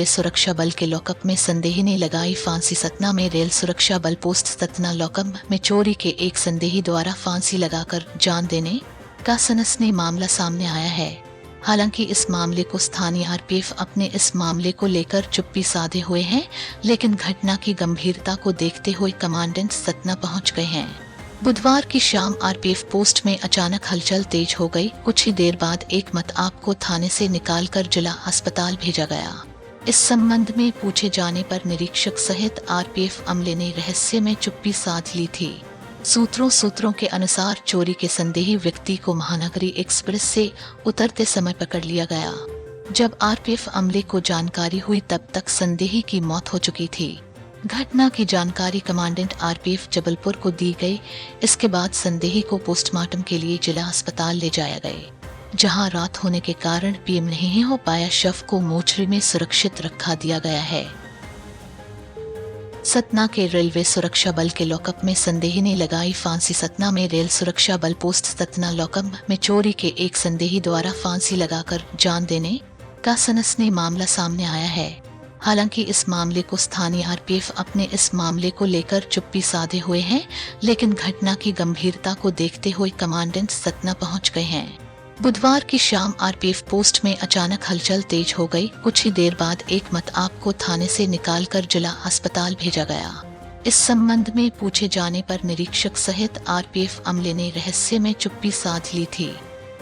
Railway सुरक्षा बल के लॉकअप में संदेही ने लगाई फांसी। सतना में रेल सुरक्षा बल पोस्ट सतना लॉकअप में चोरी के एक संदेही द्वारा फांसी लगाकर जान देने का सनसनीखेज मामला सामने आया है। हालांकि इस मामले को स्थानीय आरपीएफ अपने इस मामले को लेकर चुप्पी साधे हुए हैं, लेकिन घटना की गंभीरता को देखते हुए कमांडेंट सतना पहुंच गए हैं। बुधवार की शाम आरपीएफ पोस्ट में अचानक हलचल तेज हो गई। कुछ ही देर बाद एक मतआप को थाने से निकालकर जिला अस्पताल भेजा गया। इस संबंध में पूछे जाने पर निरीक्षक सहित आरपीएफ अमले ने रहस्य में चुप्पी साध ली थी। सूत्रों के अनुसार चोरी के संदेही व्यक्ति को महानगरी एक्सप्रेस से उतरते समय पकड़ लिया गया। जब आरपीएफ अमले को जानकारी हुई तब तक संदेही की मौत हो चुकी थी। घटना की जानकारी कमांडेंट आरपीएफ जबलपुर को दी गई। इसके बाद संदेही को पोस्टमार्टम के लिए जिला अस्पताल ले जाया गया, जहां रात होने के कारण पीएम नहीं हो पाया। शव को मोर्चरी में सुरक्षित रखा दिया गया है। सतना के रेलवे सुरक्षा बल के लॉकअप में संदेही ने लगाई फांसी। सतना में रेल सुरक्षा बल पोस्ट सतना लॉकअप में चोरी के एक संदेही द्वारा फांसी लगाकर जान देने का सनसनीखेज मामला सामने आया है। हालांकि इस मामले को स्थानीय आरपीएफ अपने इस मामले को लेकर चुप्पी साधे हुए हैं, लेकिन घटना की गंभीरता को देखते हुए कमांडेंट सतना पहुंच गए हैं। बुधवार की शाम आरपीएफ पोस्ट में अचानक हलचल तेज हो गई। कुछ ही देर बाद एक मतआप को थाने से निकालकर जिला अस्पताल भेजा गया। इस संबंध में पूछे जाने पर निरीक्षक सहित आरपीएफ अमले ने रहस्य में चुप्पी साध ली थी।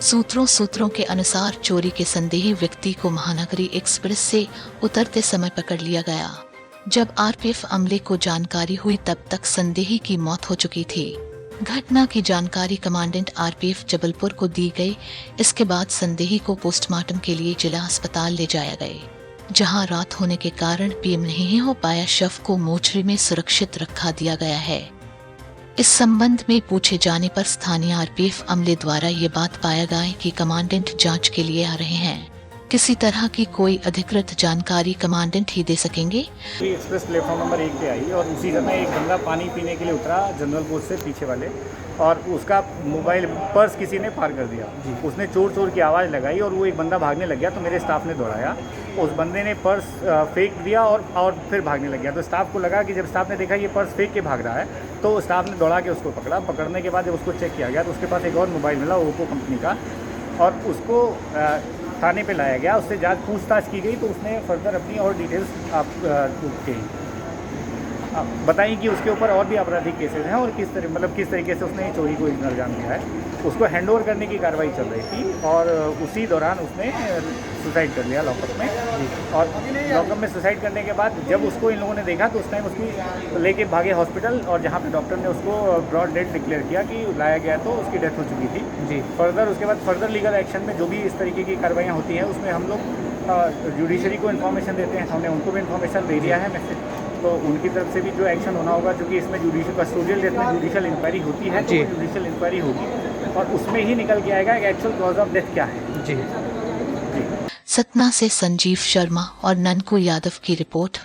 सूत्रों के अनुसार चोरी के संदेही व्यक्ति को महानगरी एक्सप्रेस से उतरते समय पकड़ लिया गया। जब आरपीएफ अमले को जानकारी हुई तब तक संदेही की मौत हो चुकी थी। घटना की जानकारी कमांडेंट आरपीएफ जबलपुर को दी गई। इसके बाद संदेही को पोस्टमार्टम के लिए जिला अस्पताल ले जाया गया, जहां रात होने के कारण पीएम नहीं हो पाया। शव को मोर्चरी में सुरक्षित रखा दिया गया है। इस संबंध में पूछे जाने पर स्थानीय आरपीएफ अमले द्वारा ये बात पाया गया कि कमांडेंट जांच के लिए आ रहे हैं। किसी तरह की कोई अधिकृत जानकारी कमांडेंट ही दे सकेंगे। एक्सप्रेस प्लेटफॉर्म नंबर 1 पे आई और उसी समय एक बंदा पानी पीने के लिए उतरा जनरल कोच से पीछे वाले, और उसका मोबाइल पर्स किसी ने पार कर दिया। उसने चोर की आवाज़ लगाई और वो एक बंदा भागने लग गया, तो मेरे स्टाफ ने दौड़ाया। उस बंदे ने पर्स फेंक दिया और फिर भागने लग गया। तो स्टाफ को लगा कि जब स्टाफ ने देखा ये पर्स फेंक के भाग रहा है, तो स्टाफ ने दौड़ा के उसको पकड़ा। पकड़ने के बाद जब उसको चेक किया गया तो उसके पास एक और मोबाइल मिला ओप्पो कंपनी का, और उसको थाने पे लाया गया। उससे जांच पूछताछ की गई तो उसने फर्दर अपनी और डिटेल्स आप बताई कि उसके ऊपर और भी आपराधिक केसेस हैं और किस तरीके से उसने चोरी को अंजाम दिया है। उसको हैंडओवर करने की कार्रवाई चल रही थी और उसी दौरान उसने सुसाइड कर लिया लॉकअप में। और लॉकअप में सुसाइड करने के बाद जब उसको इन लोगों ने देखा तो उस टाइम उसकी लेके भागे हॉस्पिटल, और जहाँ पे डॉक्टर ने उसको ब्रॉड डेड डिक्लेयर किया कि लाया गया तो उसकी डेथ हो चुकी थी। उसके बाद फर्दर लीगल एक्शन में जो भी इस तरीके की कार्रवाइयाँ होती हैं उसमें हम लोग जुडिशरी को इन्फॉर्मेशन देते हैं। हमने उनको भी इन्फॉर्मेशन दे दिया है मैसेज, तो उनकी तरफ से भी जो एक्शन होना होगा, क्योंकि इसमें जुडिशियल कस्टोडियल डेथ में जुडिशियल इंक्वायरी होती है, तो जुडिशियल इंक्वायरी होगी और उसमें ही निकल के आएगा कि एक्चुअल कॉज ऑफ डेथ क्या है। सतना से संजीव शर्मा और ननकू यादव की रिपोर्ट।